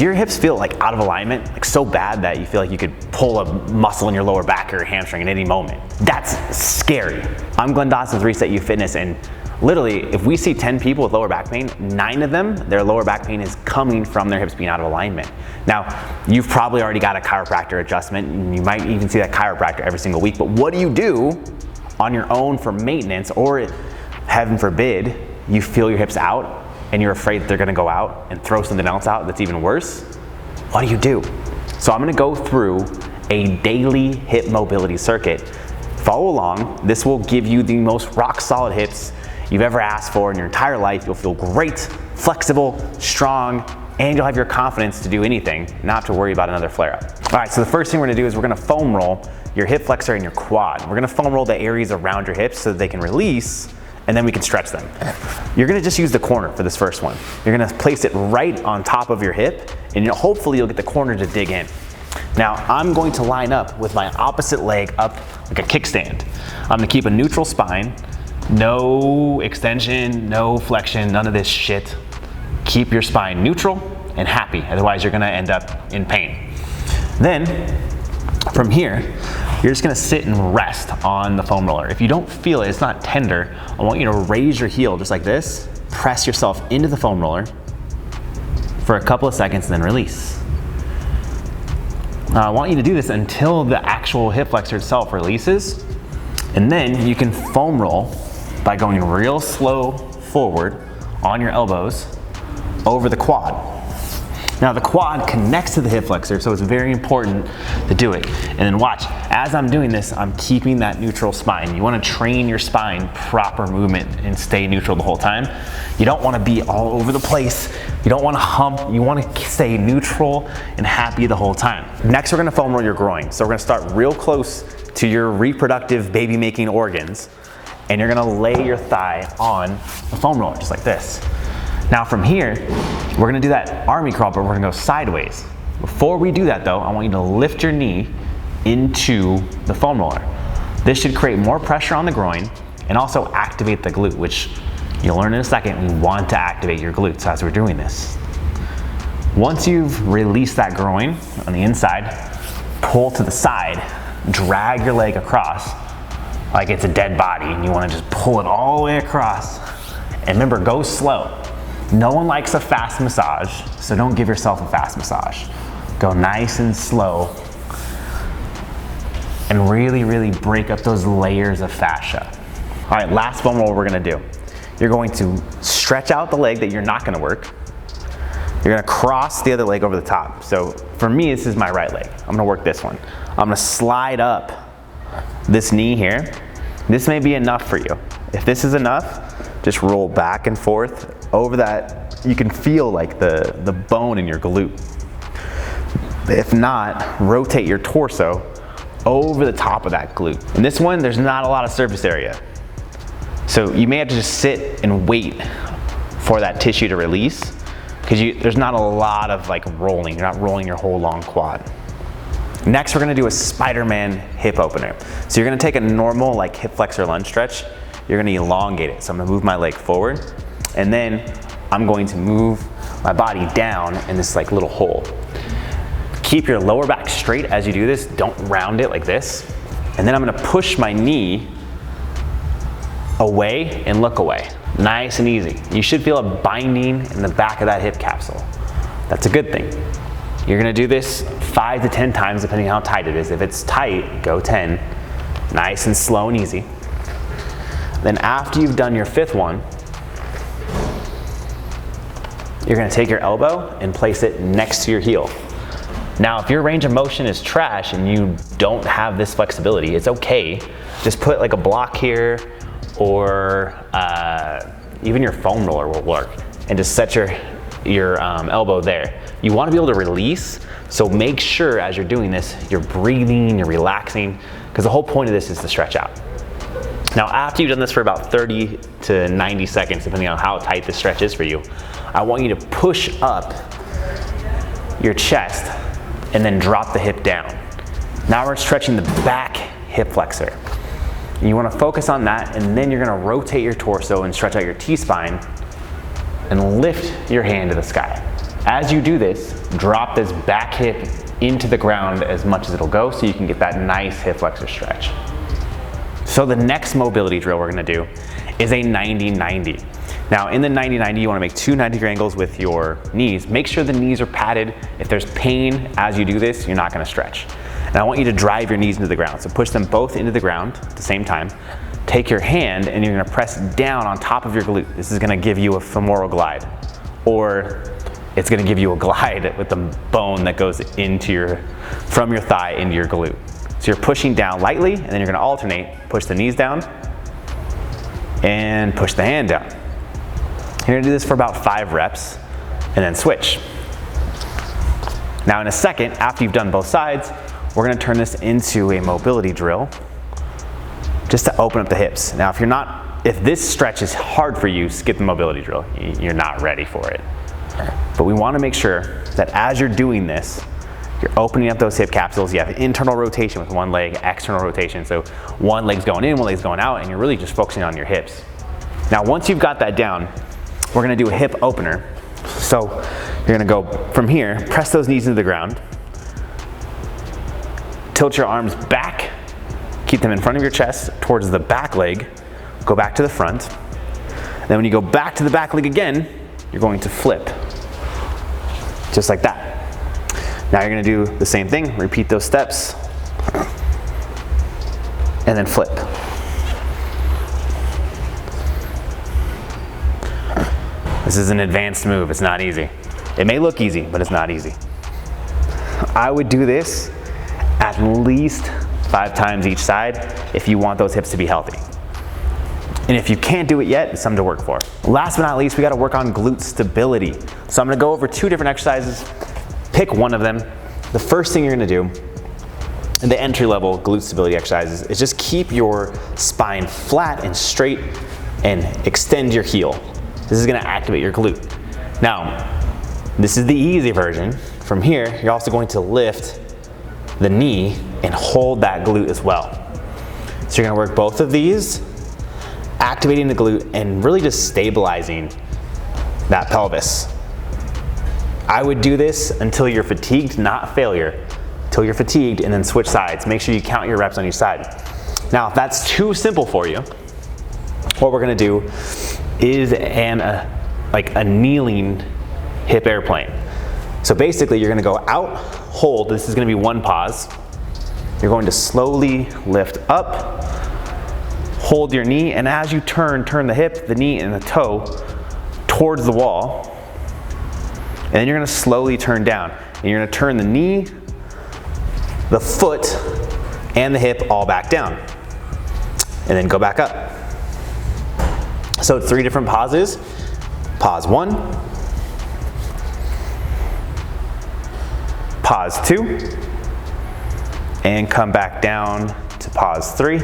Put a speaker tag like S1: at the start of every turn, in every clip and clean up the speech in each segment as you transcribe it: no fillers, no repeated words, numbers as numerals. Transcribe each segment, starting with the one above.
S1: Do your hips feel like out of alignment, like so bad that you feel like you could pull a muscle in your lower back or your hamstring at any moment? That's scary. I'm Glenn Dawson with ResetU Fitness, and literally, if we see 10 people with lower back pain, 9 of them, their lower back pain is coming from their hips being out of alignment. Now, you've probably already got a chiropractor adjustment, and you might even see that chiropractor every single week, but what do you do on your own for maintenance, or heaven forbid, you feel your hips out and you're afraid that they're gonna go out and throw something else out that's even worse? What do you do? So I'm gonna go through a daily hip mobility circuit. Follow along. This will give you the most rock solid hips you've ever asked for in your entire life. You'll feel great, flexible, strong, and you'll have your confidence to do anything, not have to worry about another flare-up. All right, so the first thing we're gonna do is we're gonna foam roll your hip flexor and your quad. We're gonna foam roll the areas around your hips so that they can release, and then we can stretch them. You're gonna just use the corner for this first one. You're gonna place it right on top of your hip, and hopefully you'll get the corner to dig in. Now, I'm going to line up with my opposite leg up like a kickstand. I'm gonna keep a neutral spine, no extension, no flexion, none of this shit. Keep your spine neutral and happy, otherwise you're gonna end up in pain. Then, from here, you're just gonna sit and rest on the foam roller. If you don't feel it, it's not tender, I want you to raise your heel just like this, press yourself into the foam roller for a couple of seconds, and then release. Now I want you to do this until the actual hip flexor itself releases, and then you can foam roll by going real slow forward on your elbows over the quad. Now the quad connects to the hip flexor, so it's very important to do it. And then watch, as I'm doing this, I'm keeping that neutral spine. You wanna train your spine proper movement and stay neutral the whole time. You don't wanna be all over the place. You don't wanna hump. You wanna stay neutral and happy the whole time. Next, we're gonna foam roll your groin. So we're gonna start real close to your reproductive baby-making organs, and you're gonna lay your thigh on the foam roller, just like this. Now from here, we're gonna do that army crawl, but we're gonna go sideways. Before we do that though, I want you to lift your knee into the foam roller. This should create more pressure on the groin and also activate the glute, which you'll learn in a second. We want to activate your glutes as we're doing this. Once you've released that groin on the inside, pull to the side, drag your leg across like it's a dead body, and you wanna just pull it all the way across. And remember, go slow. No one likes a fast massage, so don't give yourself a fast massage. Go nice and slow and really, really break up those layers of fascia. All right, last foam roll we're gonna do. You're going to stretch out the leg that you're not gonna work. You're gonna cross the other leg over the top. So for me, this is my right leg. I'm gonna work this one. I'm gonna slide up this knee here. This may be enough for you. If this is enough, just roll back and forth over that. You can feel like the bone in your glute. If not, rotate your torso over the top of that glute. In this one, there's not a lot of surface area. So you may have to just sit and wait for that tissue to release, because there's not a lot of like rolling. You're not rolling your whole long quad. Next, we're gonna do a Spiderman Hip Opener. So you're gonna take a normal like hip flexor lunge stretch. You're gonna elongate it. So I'm gonna move my leg forward, and then I'm going to move my body down in this like little hole. Keep your lower back straight as you do this. Don't round it like this. And then I'm gonna push my knee away and look away. Nice and easy. You should feel a binding in the back of that hip capsule. That's a good thing. You're gonna do this 5 to 10 times depending on how tight it is. If it's tight, go 10. Nice and slow and easy. Then after you've done your 5th one, you're gonna take your elbow and place it next to your heel. Now, if your range of motion is trash and you don't have this flexibility, it's okay. Just put like a block here, or even your foam roller will work, and just set your elbow there. You wanna be able to release, so make sure as you're doing this, you're breathing, you're relaxing, because the whole point of this is to stretch out. Now, after you've done this for about 30 to 90 seconds, depending on how tight this stretch is for you, I want you to push up your chest and then drop the hip down. Now we're stretching the back hip flexor. You wanna focus on that, and then you're gonna rotate your torso and stretch out your T-spine and lift your hand to the sky. As you do this, drop this back hip into the ground as much as it'll go so you can get that nice hip flexor stretch. So the next mobility drill we're gonna do is a 90-90. Now in the 90-90, you wanna make two 90-degree angles with your knees. Make sure the knees are padded. If there's pain as you do this, you're not gonna stretch. And I want you to drive your knees into the ground. So push them both into the ground at the same time. Take your hand and you're gonna press down on top of your glute. This is gonna give you a femoral glide, or it's gonna give you a glide with the bone that goes from your thigh into your glute. So you're pushing down lightly, and then you're gonna alternate, push the knees down, and push the hand down. You're gonna do this for about 5 reps, and then switch. Now in a second, after you've done both sides, we're gonna turn this into a mobility drill, just to open up the hips. Now if this stretch is hard for you, skip the mobility drill. You're not ready for it. But we want to make sure that as you're doing this, you're opening up those hip capsules. You have internal rotation with one leg, external rotation. So one leg's going in, one leg's going out, and you're really just focusing on your hips. Now, once you've got that down, we're going to do a hip opener. So you're going to go from here, press those knees into the ground, tilt your arms back, keep them in front of your chest towards the back leg, go back to the front. Then when you go back to the back leg again, you're going to flip, just like that. Now you're gonna do the same thing, repeat those steps, and then flip. This is an advanced move, it's not easy. It may look easy, but it's not easy. I would do this at least 5 times each side if you want those hips to be healthy. And if you can't do it yet, it's something to work for. Last but not least, we gotta work on glute stability. So I'm gonna go over 2 different exercises, pick one of them. The first thing you're gonna do in the entry level glute stability exercises is just keep your spine flat and straight and extend your heel. This is gonna activate your glute. Now, this is the easy version. From here, you're also going to lift the knee and hold that glute as well. So you're gonna work both of these, activating the glute and really just stabilizing that pelvis. I would do this until you're fatigued, not failure. Until you're fatigued, and then switch sides. Make sure you count your reps on each side. Now, if that's too simple for you, what we're gonna do is like a kneeling hip airplane. So basically, you're gonna go out, hold. This is gonna be one pause. You're going to slowly lift up, hold your knee, and as you turn the hip, the knee, and the toe towards the wall. And then you're gonna slowly turn down. And you're gonna turn the knee, the foot, and the hip all back down. And then go back up. So it's 3 different pauses. Pause 1. Pause 2. And come back down to pause 3.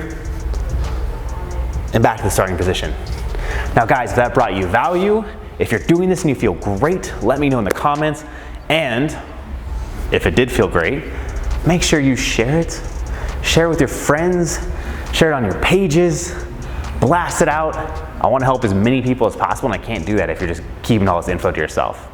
S1: And back to the starting position. Now guys, if that brought you value, if you're doing this and you feel great, let me know in the comments. And if it did feel great, make sure you share it. Share it with your friends, share it on your pages, blast it out. I want to help as many people as possible, and I can't do that if you're just keeping all this info to yourself.